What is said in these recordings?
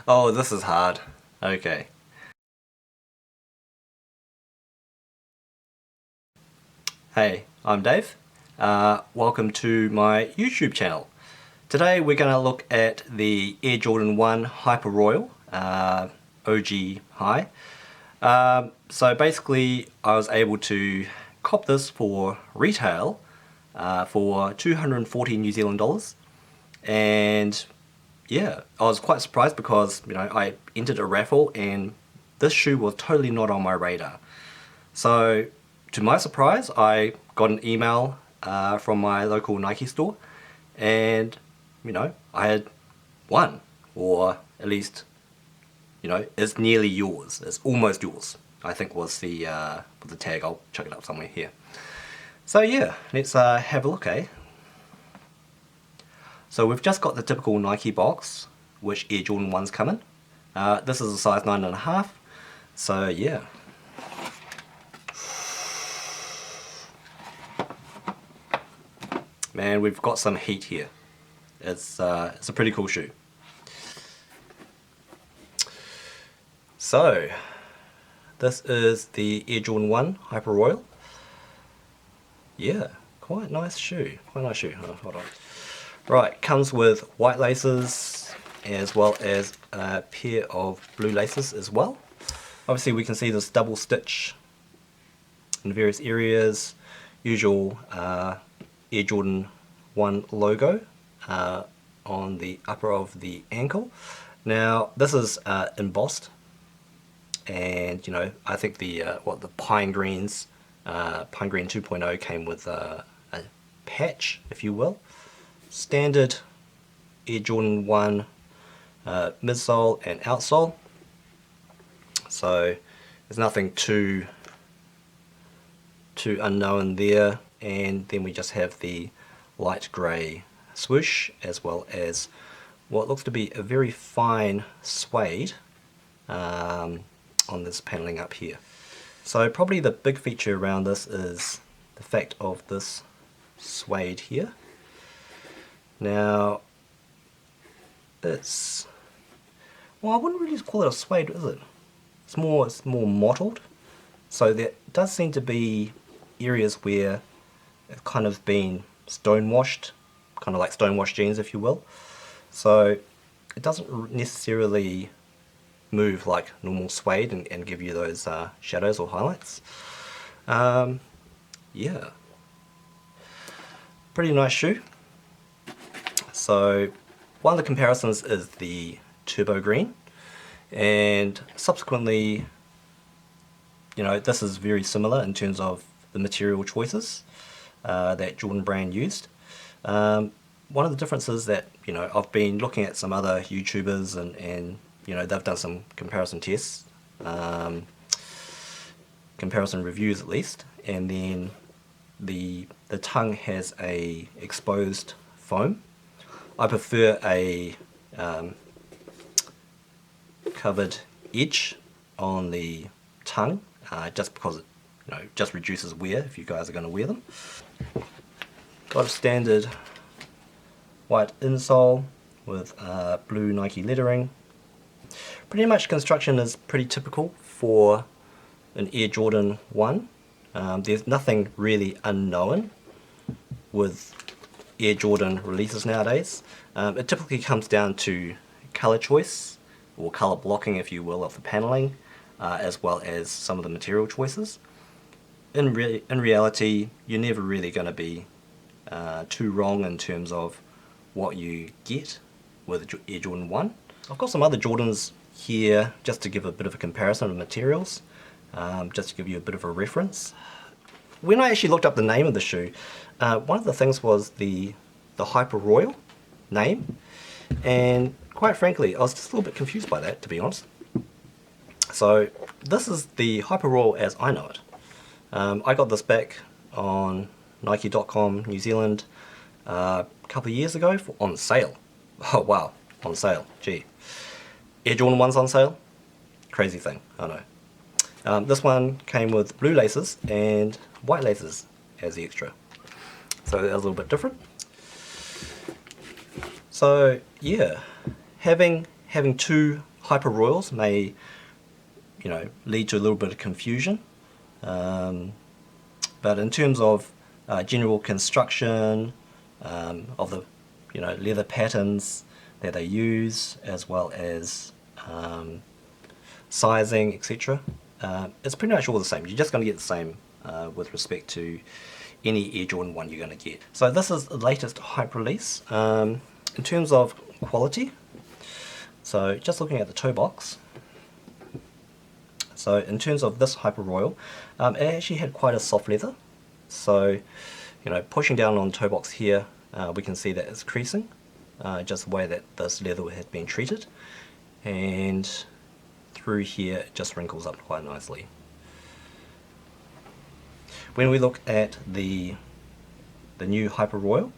Oh, this is hard. Okay. Hey, I'm Dave. Welcome to my YouTube channel. Today we're going to look at the Air Jordan 1 Hyper Royal OG High. So basically I was able to cop this for retail for 240 New Zealand dollars, and yeah, I was quite surprised because I entered a raffle and this shoe was totally not on my radar. So to my surprise, I got an email from my local Nike store, and I had won, or at least it's nearly yours. It's almost yours, I think was the tag. I'll chuck it up somewhere here. So yeah, let's have a look, eh? So we've just got the typical Nike box, which Air Jordan 1s come in. This is a size 9.5, so yeah. Man, we've got some heat here. It's a pretty cool shoe. So, this is the Air Jordan 1 Hyper Royal. Yeah, quite nice shoe. Quite nice shoe. Oh, hold on. Right, comes with white laces as well as a pair of blue laces as well. Obviously we can see this double stitch in various areas. Usual Air Jordan 1 logo on the upper of the ankle. Now this is embossed, and I think the the Pine Greens, Pine Green 2.0 came with a patch, if you will. Standard Air Jordan 1 midsole and outsole, so there's nothing too unknown there. And then we just have the light grey swoosh, as well as what looks to be a very fine suede on this paneling up here. So probably the big feature around this is the fact of this suede here. Now it's, well, I wouldn't really call it a suede, is it? It's more mottled. So there does seem to be areas where it's kind of been stonewashed, kind of like stonewashed jeans, if you will. So it doesn't necessarily move like normal suede and give you those shadows or highlights. Yeah, pretty nice shoe. So one of the comparisons is the Turbo Green, and subsequently this is very similar in terms of the material choices that Jordan brand used. One of the differences that I've been looking at some other YouTubers, and they've done some comparison tests, comparison reviews at least, and then the tongue has a exposed foam. I prefer a covered edge on the tongue, just because it just reduces wear if you guys are going to wear them. Got a standard white insole with blue Nike lettering. Pretty much construction is pretty typical for an Air Jordan 1. There's nothing really unknown with Air Jordan releases nowadays. It typically comes down to color choice, or color blocking if you will, of the paneling, as well as some of the material choices. In reality, you're never really going to be too wrong in terms of what you get with Air Jordan 1. I've got some other Jordans here just to give a bit of a comparison of materials, just to give you a bit of a reference. When I actually looked up the name of the shoe, one of the things was the Hyper Royal name, and quite frankly I was just a little bit confused by that, to be honest. So this is the Hyper Royal as I know it. I got this back on Nike.com New Zealand a couple of years ago on sale. Oh wow, on sale, gee. Air Jordan 1's on sale? Crazy thing, I know. This one came with blue laces and white laces as the extra. So that was a little bit different. So yeah, having two Hyper Royals may, you know, lead to a little bit of confusion. But in terms of general construction, of the, you know, leather patterns that they use, as well as sizing, etc., it's pretty much all the same. You're just going to get the same with respect to any Air Jordan 1 you're going to get. So this is the latest hype release. In terms of quality, so just looking at the toe box, so in terms of this Hyper Royal, it actually had quite a soft leather. So, you know, pushing down on the toe box here, we can see that it's creasing, just the way that this leather had been treated. And through here, it just wrinkles up quite nicely. When we look at the new Hyper Royal,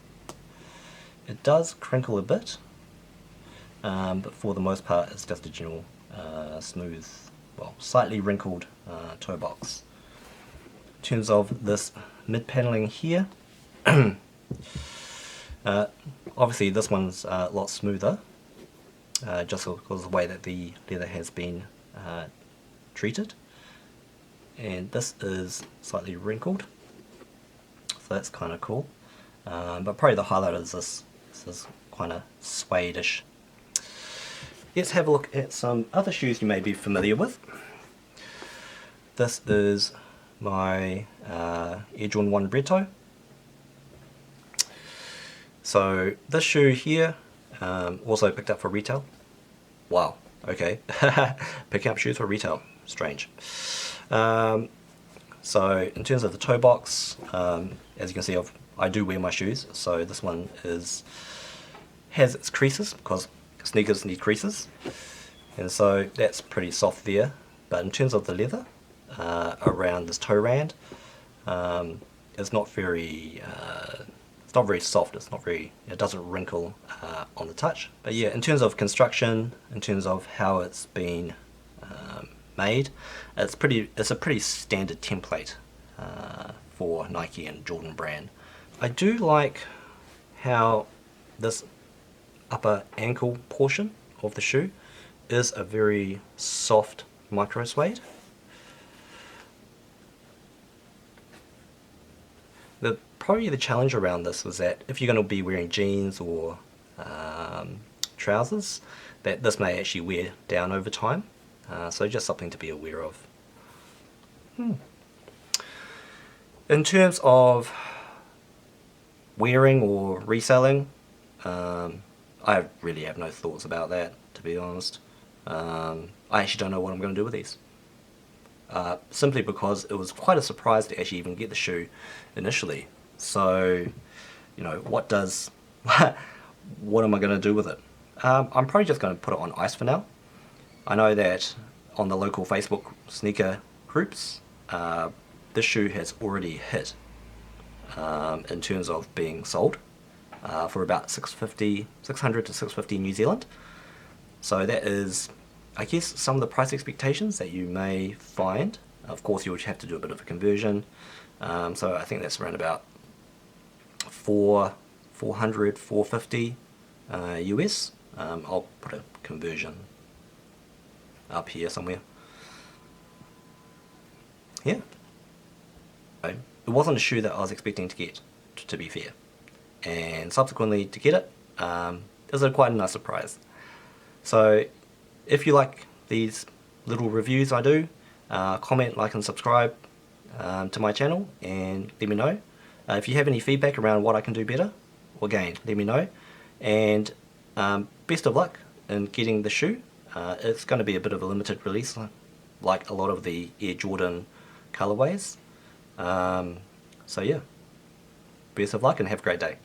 it does crinkle a bit, but for the most part, it's just a general smooth, well, slightly wrinkled toe box. In terms of this mid paneling here, obviously this one's a lot smoother, just because of the way that the leather has been treated, and this is slightly wrinkled, so that's kind of cool. But probably the highlight is this is kind of suede-ish. Let's have a look at some other shoes you may be familiar with. This is my Air Jordan 1 Red Toe. So this shoe here, also picked up for retail. Wow, okay. Picking up shoes for retail, strange. So in terms of the toe box, as you can see, I do wear my shoes, so this one has its creases, because sneakers need creases, and so that's pretty soft there. But in terms of the leather around this toe rand, it's not very soft. It doesn't wrinkle on the touch. But yeah, in terms of construction, in terms of how it's been made, it's a pretty standard template for Nike and Jordan brand. I do like how this upper ankle portion of the shoe is a very soft micro suede. Probably the challenge around this was that if you're going to be wearing jeans or trousers, that this may actually wear down over time. So just something to be aware of. In terms of wearing or reselling, I really have no thoughts about that, to be honest. I actually don't know what I'm going to do with these. Simply because it was quite a surprise to actually even get the shoe initially. So, you know, what am I going to do with it? I'm probably just going to put it on ice for now. I know that on the local Facebook sneaker groups, this shoe has already hit in terms of being sold for about 600 to 650 New Zealand. So that is, I guess, some of the price expectations that you may find. Of course, you would have to do a bit of a conversion. So I think that's around about 400, 450 US. I'll put a conversion up here somewhere. Yeah. It wasn't a shoe that I was expecting to get, to be fair. And subsequently to get it, was quite a nice surprise. So if you like these little reviews I do, comment, like and subscribe to my channel and let me know. If you have any feedback around what I can do better, well, again, let me know. And best of luck in getting the shoe. It's going to be a bit of a limited release, like a lot of the Air Jordan colorways. So yeah, best of luck and have a great day.